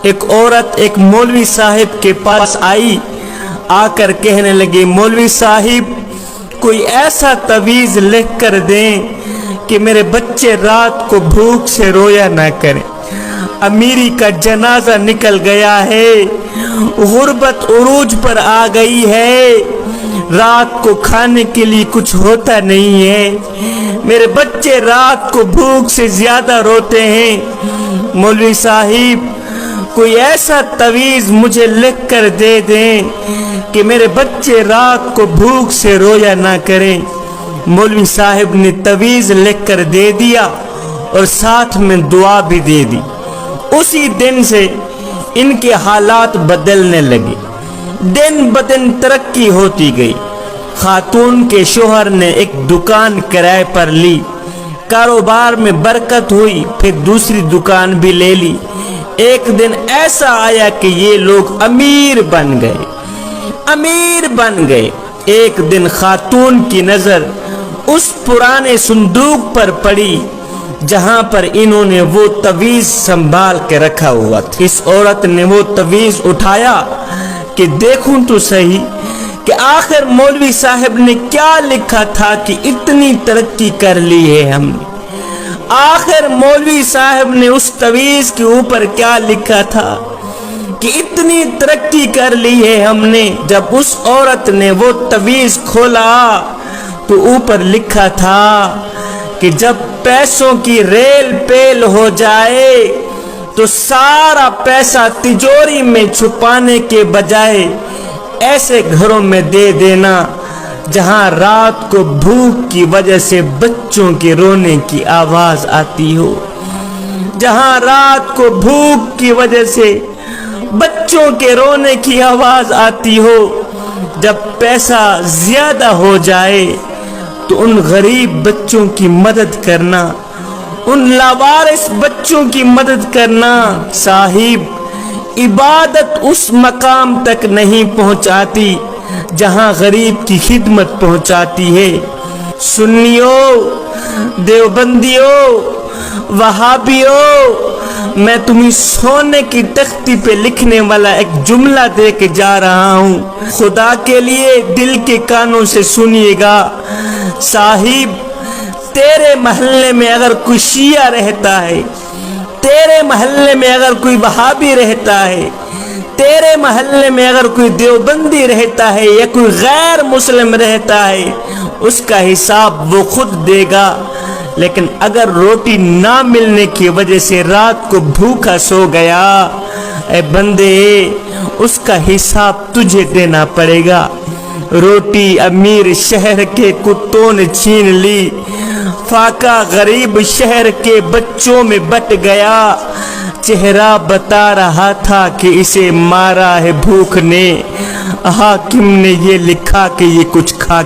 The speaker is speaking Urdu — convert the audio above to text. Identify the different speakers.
Speaker 1: ایک عورت ایک مولوی صاحب کے پاس آئی، آکر کہنے لگی مولوی صاحب کوئی ایسا تعویذ لکھ کر دیں کہ میرے بچے رات کو بھوک سے رویا نہ کریں، امیری کا جنازہ نکل گیا ہے، غربت عروج پر آ گئی ہے، رات کو کھانے کے لیے کچھ ہوتا نہیں ہے، میرے بچے رات کو بھوک سے زیادہ روتے ہیں، مولوی صاحب کوئی ایسا تعویذ مجھے لکھ کر دے دیں کہ میرے بچے رات کو بھوک سے رویا نہ کریں۔ مولوی صاحب نے تعویذ لکھ کر دے دیا اور ساتھ میں دعا بھی دے دی۔ اسی دن سے ان کے حالات بدلنے لگے، دن بدن ترقی ہوتی گئی۔ خاتون کے شوہر نے ایک دکان کرائے پر لی، کاروبار میں برکت ہوئی، پھر دوسری دکان بھی لے لی۔ ایک دن ایسا آیا کہ یہ لوگ امیر بن گئے۔ ایک دن خاتون کی نظر اس پرانے صندوق پر پڑی جہاں پر انہوں نے وہ تعویذ سنبھال کے رکھا ہوا تھا۔ اس عورت نے وہ تعویذ اٹھایا کہ دیکھوں تو صحیح کہ آخر مولوی صاحب نے کیا لکھا تھا کہ اتنی ترقی کر لی ہے ہم نے۔ آخر مولوی صاحب نے اس تعویذ کے اوپر کیا لکھا تھا کہ اتنی ترقی کر لی ہے ہم نے۔ جب اس عورت نے وہ تعویذ کھولا تو اوپر لکھا تھا کہ جب پیسوں کی ریل پیل ہو جائے تو سارا پیسہ تجوری میں چھپانے کے بجائے ایسے گھروں میں دے دینا جہاں رات کو بھوک کی وجہ سے بچوں کے رونے کی آواز آتی ہو، جہاں رات کو بھوک کی وجہ سے بچوں کے رونے کی آواز آتی ہو۔ جب پیسہ زیادہ ہو جائے تو ان غریب بچوں کی مدد کرنا، ان لاوارث بچوں کی مدد کرنا۔ صاحب عبادت اس مقام تک نہیں پہنچاتی جہاں غریب کی خدمت پہنچاتی ہے۔ سنیوں، دیوبندیوں، وہابیوں، میں تمہیں سونے کی تختی پہ لکھنے والا ایک جملہ دے کے جا رہا ہوں، خدا کے لیے دل کے کانوں سے سنیے گا۔ صاحب تیرے محلے میں اگر کوئی شیعہ رہتا ہے، تیرے محلے میں اگر کوئی وہابی رہتا ہے، تیرے محلے میں اگر کوئی دیوبندی رہتا ہے یا کوئی غیر مسلم رہتا ہے، اس کا حساب وہ خود دے گا، لیکن اگر روٹی نہ ملنے کی وجہ سے رات کو بھوکا سو گیا، اے بندے اس کا حساب تجھے دینا پڑے گا۔ روٹی امیر شہر کے کتوں نے چھین لی، فاقہ غریب شہر کے بچوں میں بٹ گیا، چہرہ بتا رہا تھا کہ اسے مارا ہے بھوک نے، حاکم نے یہ لکھا کہ یہ کچھ کھا